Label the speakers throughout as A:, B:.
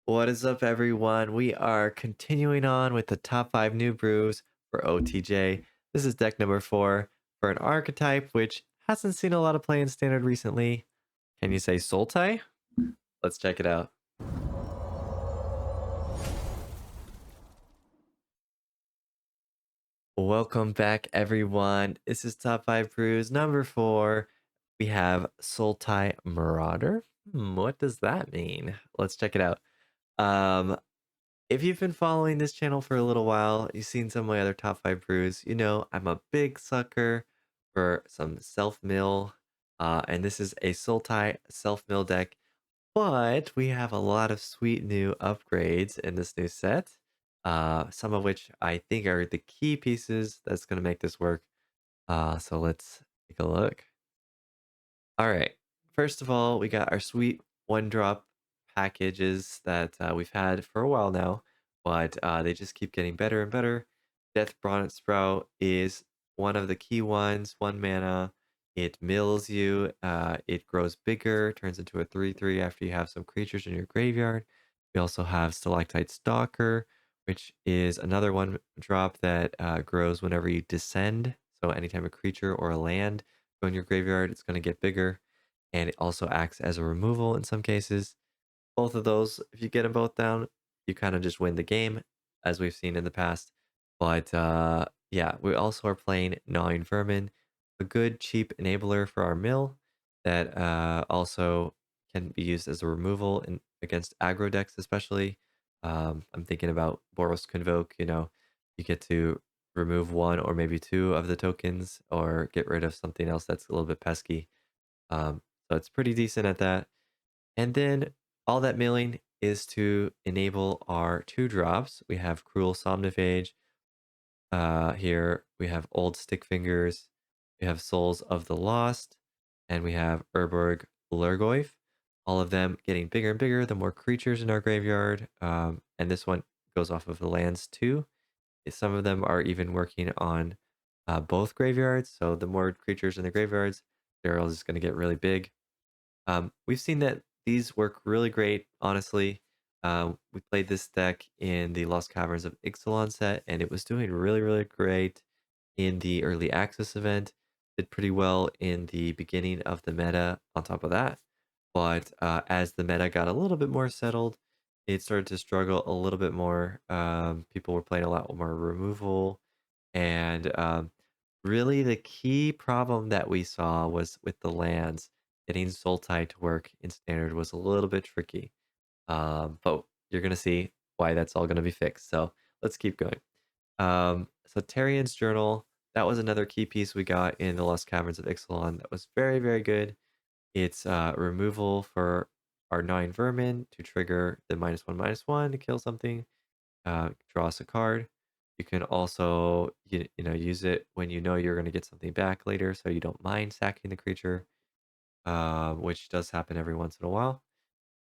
A: What is up, everyone? We are continuing on with the top 5 new brews for OTJ. This is deck number 4 for an archetype which hasn't seen a lot of play in standard recently. Can you say Sultai? Let's check it out. Welcome back, everyone. This is top 5 brews number 4. We have Sultai Marauder. What does that mean? Let's check it out. Um, If you've been following this channel for a little while, you've seen some of my other top 5 brews, you know I'm a big sucker for some self-mill, and this is a Sultai self-mill deck, but we have a lot of sweet new upgrades in this new set, some of which I think are the key pieces that's going to make this work. So let's take a look. All right. First of all, we got our sweet one drop packages that we've had for a while now, but they just keep getting better and better. Death Bonnet Sprout is one of the key ones, 1 mana. It mills you, it grows bigger, turns into a 3/3 after you have some creatures in your graveyard. We also have Stalactite Stalker, which is another one drop that grows whenever you descend. So anytime a creature or a land go in your graveyard, it's going to get bigger. And it also acts as a removal in some cases. Both of those, if you get them both down, you kind of just win the game, as we've seen in the past. But yeah, we also are playing Gnawing Vermin, a good cheap enabler for our mill that also can be used as a removal against aggro decks, especially. I'm thinking about Boros Convoke. You get to remove one or maybe two of the tokens or get rid of something else that's a little bit pesky. So it's pretty decent at that. And then all that milling is to enable our 2 drops. We have Cruel Somniphage. Here we have Old Stick Fingers. We have Souls of the Lost. And we have Urborg Lurgoyf. All of them getting bigger and bigger the more creatures in our graveyard. And this one goes off of the lands too. Some of them are even working on both graveyards. So the more creatures in the graveyards, they're all just going to get really big. We've seen that these work really great, honestly. We played this deck in the Lost Caverns of Ixalan set, and it was doing really, really great in the early access event. Did pretty well in the beginning of the meta on top of that. But as the meta got a little bit more settled, it started to struggle a little bit more. People were playing a lot more removal. And really, the key problem that we saw was with the lands. Getting Sultai to work in standard was a little bit tricky. But you're going to see why that's all going to be fixed. So let's keep going. So Tarian's Journal, that was another key piece we got in the Lost Caverns of Ixalan that was very, very good. It's removal for our 9 vermin to trigger the -1/-1 to kill something. Draw us a card. You can also use it when you know you're going to get something back later, so you don't mind sacking the creature, which does happen every once in a while.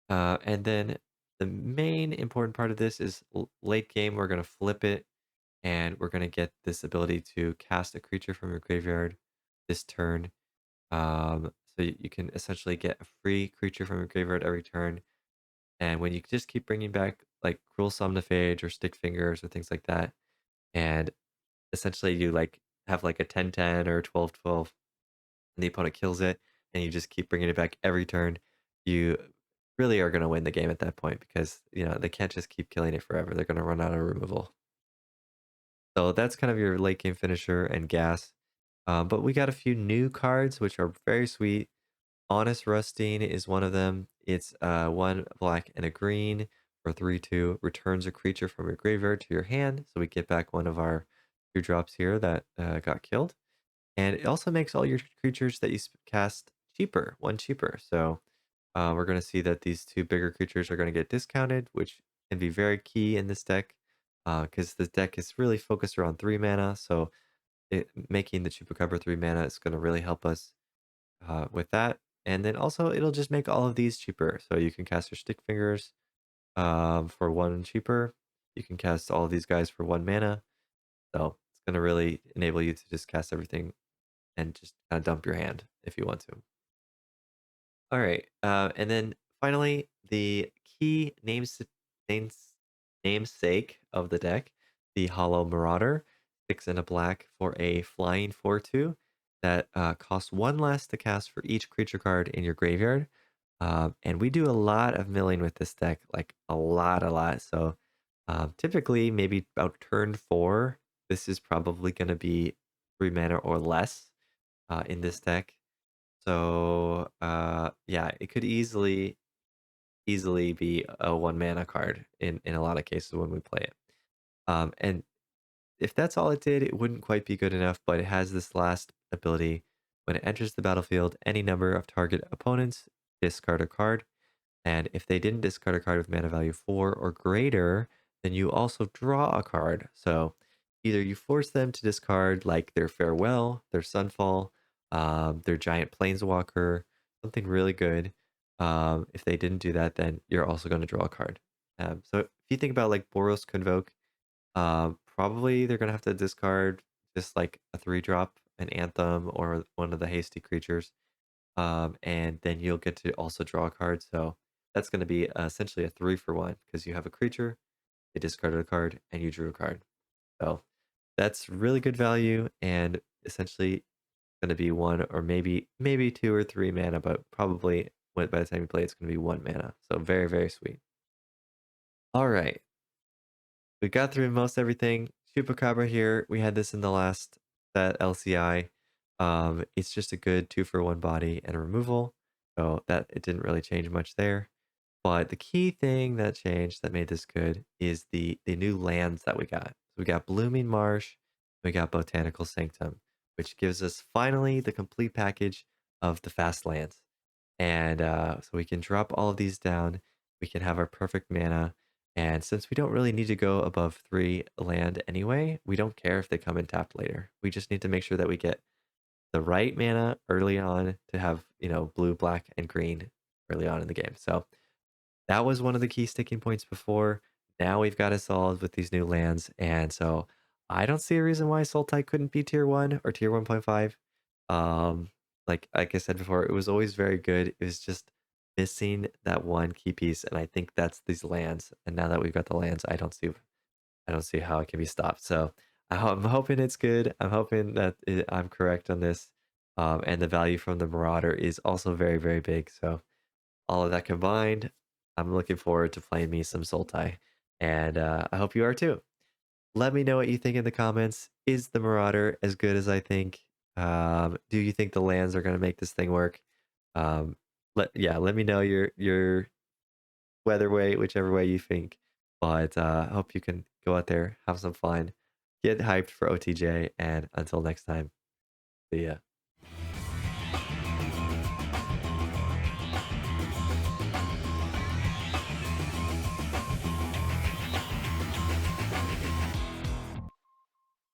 A: And then the main important part of this is late game. We're going to flip it, and we're going to get this ability to cast a creature from your graveyard this turn. So you can essentially get a free creature from your graveyard every turn. And when you just keep bringing back like Cruel Somniphage or Stick Fingers or things like that, and essentially you like have like a 10-10 or 12-12, and the opponent kills it, and you just keep bringing it back every turn, you really are going to win the game at that point because they can't just keep killing it forever. They're going to run out of removal. So that's kind of your late game finisher and gas. But we got a few new cards which are very sweet. Honest Rusting is one of them. It's 1 black and a green for 3/2. Returns a creature from your graveyard to your hand. So we get back one of our 2 drops here that got killed. And it also makes all your creatures that you cast cheaper, 1 cheaper. So we're going to see that these 2 bigger creatures are going to get discounted, which can be very key in this deck because this deck is really focused around 3 mana. So making the Chupacabra 3 mana is going to really help us with that. And then also it'll just make all of these cheaper. So you can cast your Stick Fingers for 1 cheaper. You can cast all of these guys for 1 mana. So it's going to really enable you to just cast everything and just kind of dump your hand if you want to. All right. And then finally, the key names names- namesake of the deck, the Hollow Marauder, 6 and a black for a flying 4/2 that costs 1 less to cast for each creature card in your graveyard. And we do a lot of milling with this deck, like a lot. So typically, maybe about turn 4, this is probably going to be 3 mana or less in this deck. So yeah, it could easily be a 1 mana card in a lot of cases when we play it. And if that's all it did, it wouldn't quite be good enough, but it has this last ability. When it enters the battlefield, any number of target opponents discard a card. And if they didn't discard a card with mana value 4 or greater, then you also draw a card. So either you force them to discard like their Farewell, their Sunfall, their Giant Planeswalker, something really good. If they didn't do that, then you're also going to draw a card. So if you think about like Boros Convoke, probably they're going to have to discard just like a 3-drop, an Anthem, or one of the hasty creatures. And then you'll get to also draw a card. So that's going to be essentially a 3-for-1 because you have a creature, they discarded a card, and you drew a card. So that's really good value, and essentially going to be 1 or maybe 2 or 3 mana, but probably by the time you play, it's going to be 1 mana. So very sweet. All right, we got through most everything. Chupacabra here. We had this in the last set LCI. It's just a good 2-for-1 body and a removal. So that it didn't really change much there. But the key thing that changed that made this good is the new lands that we got. So we got Blooming Marsh, we got Botanical Sanctum, which gives us finally the complete package of the fast lands. And so we can drop all of these down. We can have our perfect mana. And since we don't really need to go above 3 land anyway, we don't care if they come in tapped later. We just need to make sure that we get the right mana early on to have, blue, black, and green early on in the game. So that was one of the key sticking points before. Now we've got it solved with these new lands. And so I don't see a reason why Sultai couldn't be tier 1 or tier 1.5. Like I said before, it was always very good. It was just missing that one key piece, and I think that's these lands. And now that we've got the lands, I don't see how it can be stopped. So I'm hoping it's good. I'm hoping that I'm correct on this. And the value from the Marauder is also very big. So all of that combined, I'm looking forward to playing me some Sultai, and I hope you are too. Let me know what you think in the comments. Is the Marauder as good as I think? Do you think the lands are going to make this thing work? Let me know your whether way, whichever way you think. But I hope you can go out there, have some fun, get hyped for OTJ, and until next time, see ya.